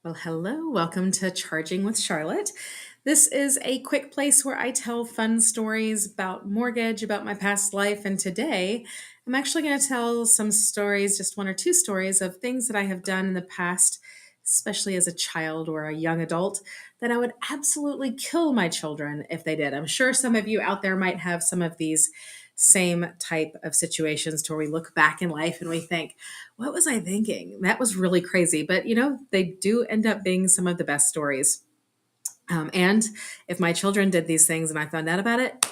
Well, hello. Welcome to Charging with Charlotte. This is a quick place where I tell fun stories about mortgage, about my past life. And today I'm actually going to tell some stories, just one or two stories of things that I have done in the past, especially as a child or a young adult, that I would absolutely kill my children if they did. I'm sure some of you out there might have some of these same type of situations to where we look back in life and we think, what was I thinking? That was really crazy. But they do end up being some of the best stories. And if my children did these things and I found out about it,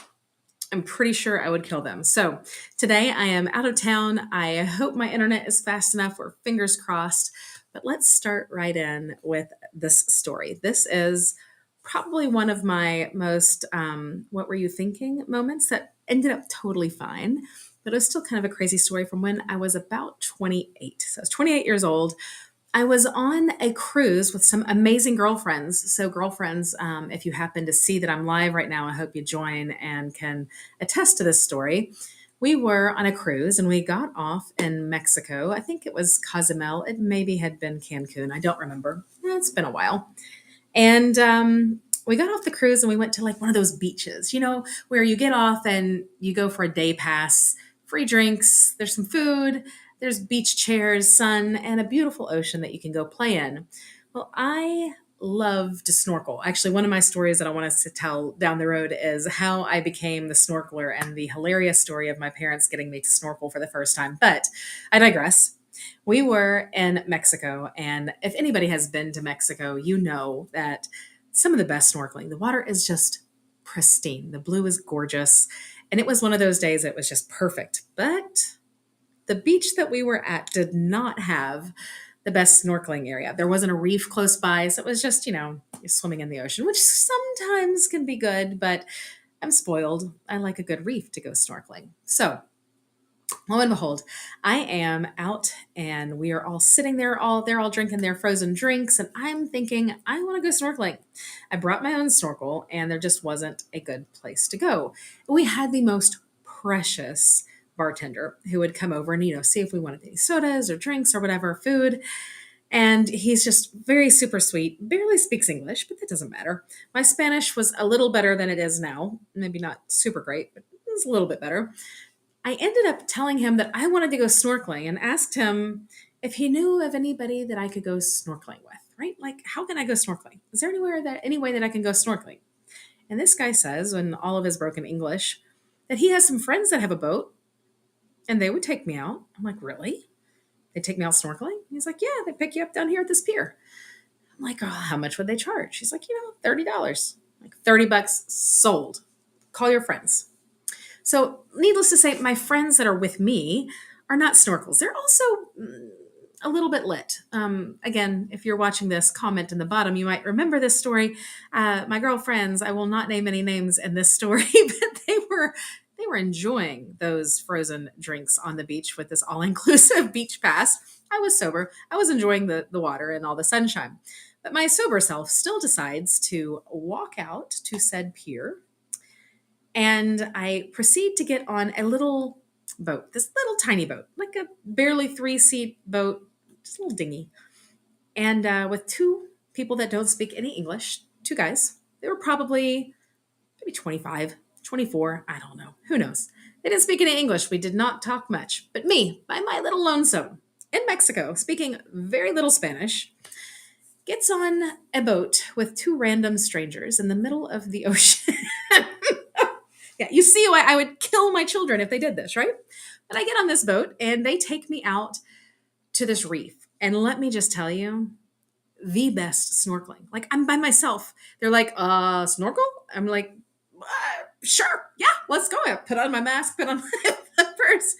I'm pretty sure I would kill them. So today I am out of town. I hope my internet is fast enough, or fingers crossed. But let's start right in with this story. This is probably one of my most what were you thinking moments that ended up totally fine. But it was still kind of a crazy story from when I was about 28. So I was 28 years old. I was on a cruise with some amazing girlfriends. So, girlfriends, if you happen to see that I'm live right now, I hope you join and can attest to this story. We were on a cruise and we got off in Mexico. I think it was Cozumel. It maybe had been Cancun. I don't remember. It's been a while. And we got off the cruise and we went to like one of those beaches, where you get off and you go for a day pass, free drinks, there's some food, there's beach chairs, sun, and a beautiful ocean that you can go play in. Well, I love to snorkel. Actually, one of my stories that I want us to tell down the road is how I became the snorkeler and the hilarious story of my parents getting me to snorkel for the first time. But I digress. We were in Mexico, and if anybody has been to Mexico, you know that some of the best snorkeling. The water is just pristine. The blue is gorgeous. And it was one of those days it was just perfect. But the beach that we were at did not have the best snorkeling area. There wasn't a reef close by, so it was just, swimming in the ocean, which sometimes can be good, but I'm spoiled. I like a good reef to go snorkeling. So lo and behold, I am out and we are all sitting there, they're all drinking their frozen drinks, and I'm thinking, I want to go snorkeling. I brought my own snorkel and there just wasn't a good place to go. We had the most precious bartender who would come over and, see if we wanted any sodas or drinks or whatever, food. And he's just very super sweet, barely speaks English, but that doesn't matter. My Spanish was a little better than it is now. Maybe not super great, but it was a little bit better. I ended up telling him that I wanted to go snorkeling and asked him if he knew of anybody that I could go snorkeling with, right? Like, how can I go snorkeling? Is there any way that I can go snorkeling? And this guy says, in all of his broken English, that he has some friends that have a boat and they would take me out. I'm like, really? They take me out snorkeling? He's like, yeah, they pick you up down here at this pier. I'm like, oh, how much would they charge? He's like, $30. Like, $30 sold. Call your friends. So, needless to say, my friends that are with me are not snorkels. They're also a little bit lit. Again, if you're watching this, comment in the bottom. You might remember this story. My girlfriends, I will not name any names in this story, but they were enjoying those frozen drinks on the beach with this all-inclusive beach pass. I was sober. I was enjoying the water and all the sunshine. But my sober self still decides to walk out to said pier, and I proceed to get on a little boat, this little tiny boat, like a barely 3-seat boat, just a little dinghy. And with two people that don't speak any English, two guys. They were probably maybe 25, 24, I don't know. Who knows? They didn't speak any English. We did not talk much. But me, by my little lonesome, in Mexico, speaking very little Spanish, gets on a boat with two random strangers in the middle of the ocean. Yeah, you see why I would kill my children if they did this, right? But I get on this boat and they take me out to this reef. And let me just tell you, the best snorkeling. Like, I'm by myself. They're like, snorkel? I'm like, sure, yeah, let's go. I put on my mask, put on my purse,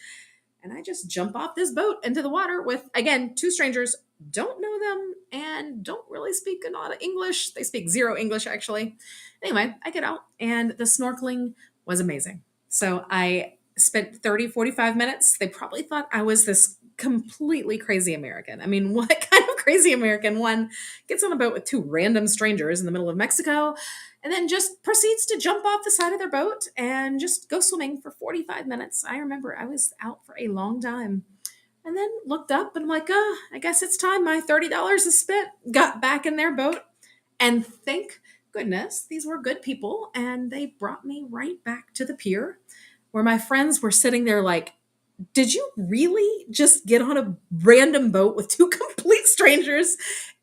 and I just jump off this boat into the water with, again, two strangers, don't know them, and don't really speak a lot of English. They speak zero English, actually. Anyway, I get out, and the snorkeling was amazing. So I spent 30, 45 minutes. They probably thought I was this completely crazy American. I mean, what kind of crazy American one gets on a boat with two random strangers in the middle of Mexico and then just proceeds to jump off the side of their boat and just go swimming for 45 minutes? I remember I was out for a long time. and then looked up and I'm like, I guess it's time. My $30 is spent. Got back in their boat. And thank goodness these were good people. And they brought me right back to the pier where my friends were sitting there like, did you really just get on a random boat with two complete strangers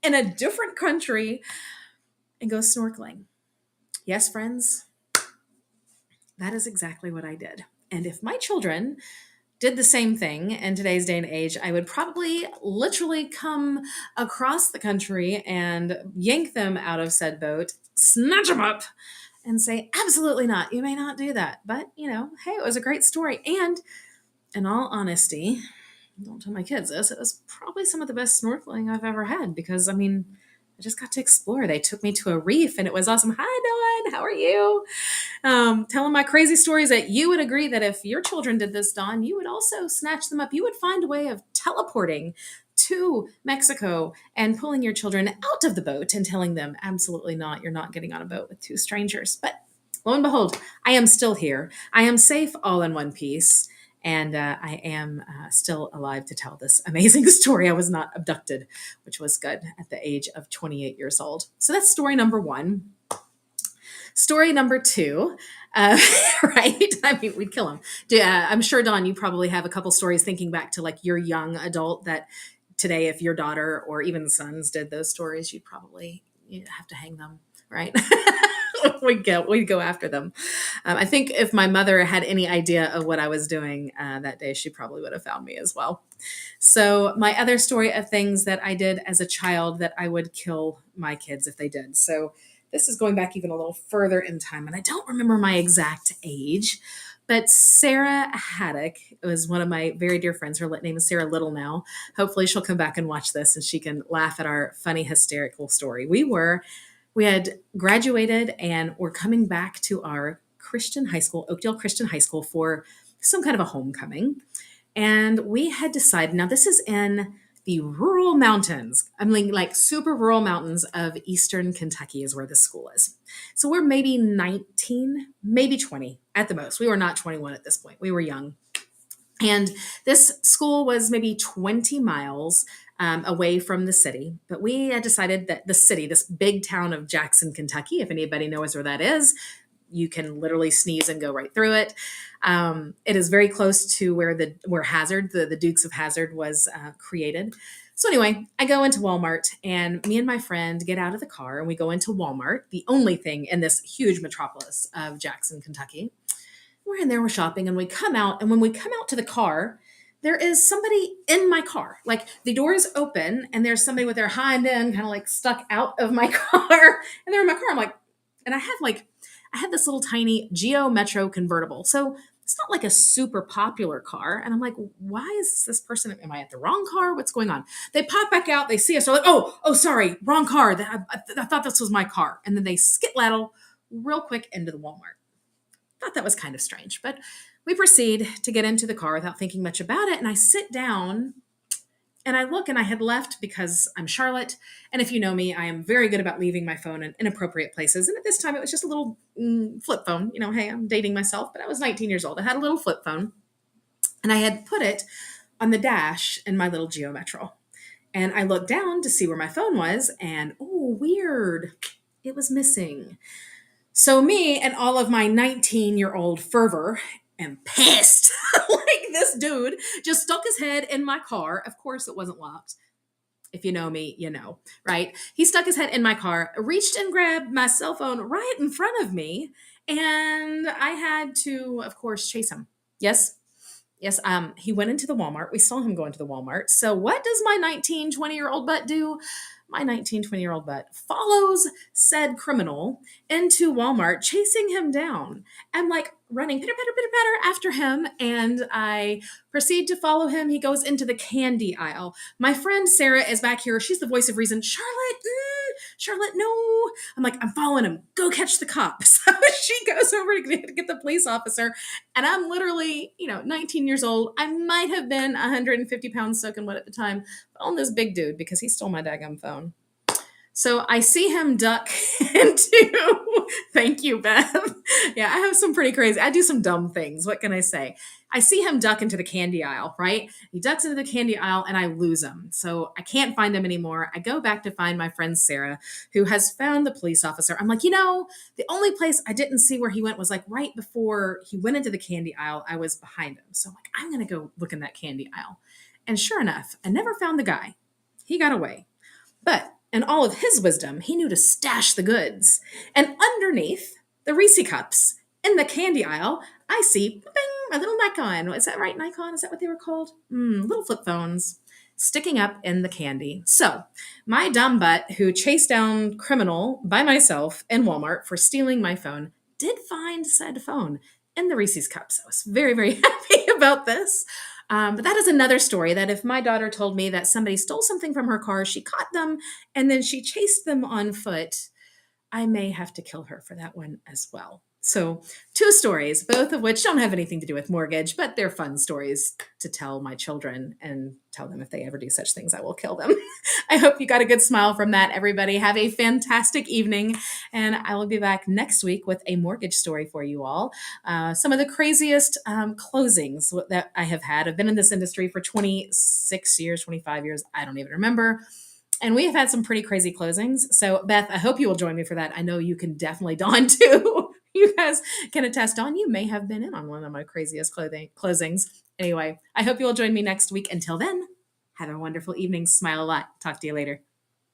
in a different country and go snorkeling? Yes, friends, that is exactly what I did. And if my children did the same thing in today's day and age, I would probably literally come across the country and yank them out of said boat, snatch them up, and say, absolutely not. You may not do that. But, hey, it was a great story. And in all honesty, don't tell my kids this, it was probably some of the best snorkeling I've ever had because, I just got to explore. They took me to a reef and it was awesome. Hi, Dawn. How are you? Telling my crazy stories that you would agree that if your children did this, Dawn, you would also snatch them up. You would find a way of teleporting to Mexico and pulling your children out of the boat and telling them, absolutely not, you're not getting on a boat with two strangers. But lo and behold, I am still here. I am safe all in one piece. And I am still alive to tell this amazing story. I was not abducted, which was good at the age of 28 years old. So that's story number one. Story number two, right? I mean, we'd kill him. I'm sure, Dawn, you probably have a couple stories thinking back to like your young adult that today, if your daughter or even sons did those stories, you'd have to hang them, right? we'd go after them. I think if my mother had any idea of what I was doing that day, she probably would have found me as well. So my other story of things that I did as a child that I would kill my kids if they did. So this is going back even a little further in time, and I don't remember my exact age, but Sarah Haddock was one of my very dear friends. Her name is Sarah Little now. Hopefully she'll come back and watch this and she can laugh at our funny, hysterical story. We had graduated and were coming back to our Christian high school, Oakdale Christian High School, for some kind of a homecoming. And we had decided, now this is in the rural mountains. I mean, like super rural mountains of Eastern Kentucky is where this school is. So we're maybe 19, maybe 20 at the most. We were not 21 at this point. We were young. And this school was maybe 20 miles away from the city. But we had decided that the city, this big town of Jackson, Kentucky, if anybody knows where that is, you can literally sneeze and go right through it. It is very close to where Hazard, the Dukes of Hazzard, was created. So anyway, I go into Walmart and me and my friend get out of the car and we go into Walmart, the only thing in this huge metropolis of Jackson, Kentucky. We're in there, we're shopping, and we come out. And when we come out to the car, there is somebody in my car. Like the door is open and there's somebody with their hind end kind of like stuck out of my car. And they're in my car. I'm like, and I had this little tiny Geo Metro convertible. So it's not like a super popular car. And I'm like, why is this person? Am I at the wrong car? What's going on? They pop back out. They see us. They're like, oh, sorry, wrong car. I thought this was my car. And then they skitladdle real quick into the Walmart. Thought that was kind of strange, but we proceed to get into the car without thinking much about it. And I sit down and I look, and I had left because I'm Charlotte. And if you know me, I am very good about leaving my phone in inappropriate places. And at this time, it was just a little flip phone. Hey, I'm dating myself, but I was 19 years old. I had a little flip phone and I had put it on the dash in my little Geo Metro. And I looked down to see where my phone was, and oh, weird, it was missing. So me and all of my 19-year-old fervor am pissed. Like this dude just stuck his head in my car. Of course it wasn't locked. If you know me, you know, right? He stuck his head in my car, reached and grabbed my cell phone right in front of me. And I had to, of course, chase him. Yes. Yes, he went into the Walmart. We saw him go into the Walmart. So what does my 19, 20-year-old butt do? My 19, 20-year-old butt follows said criminal into Walmart, chasing him down. I'm like running pitter, pitter, pitter, pitter after him. And I proceed to follow him. He goes into the candy aisle. My friend Sarah is back here. She's the voice of reason. Charlotte, no. I'm like, I'm following him. Go catch the cop. So she goes over to get the police officer. And I'm literally, 19 years old. I might have been 150 pounds soaking wet at the time, but on this big dude because he stole my daggum phone. So I see him duck into, thank you, Beth. Yeah, I have some pretty crazy, I do some dumb things. What can I say? I see him duck into the candy aisle, right? He ducks into the candy aisle and I lose him. So I can't find him anymore. I go back to find my friend Sarah, who has found the police officer. I'm like, the only place I didn't see where he went was like right before he went into the candy aisle. I was behind him. So I'm like, I'm going to go look in that candy aisle. And sure enough, I never found the guy. He got away. But in all of his wisdom, he knew to stash the goods. And underneath the Reese cups in the candy aisle, I see bing, a little Nikon. Is that right, Nikon? Is that what they were called? Little flip phones sticking up in the candy. So my dumb butt, who chased down criminal by myself in Walmart for stealing my phone, did find said phone in the Reese's cups. I was very, very happy about this. But that is another story that if my daughter told me that somebody stole something from her car, she caught them, and then she chased them on foot, I may have to kill her for that one as well. So, two stories, both of which don't have anything to do with mortgage, but they're fun stories to tell my children and tell them if they ever do such things, I will kill them. I hope you got a good smile from that, everybody. Have a fantastic evening, and I will be back next week with a mortgage story for you all. Some of the craziest closings that I have had. I've been in this industry for 26 years, 25 years, I don't even remember. And we have had some pretty crazy closings. So, Beth, I hope you will join me for that. I know you can definitely, Dawn, too. You guys can attest. Dawn, you may have been in on one of my craziest closings. Anyway, I hope you will join me next week. Until then, have a wonderful evening. Smile a lot. Talk to you later.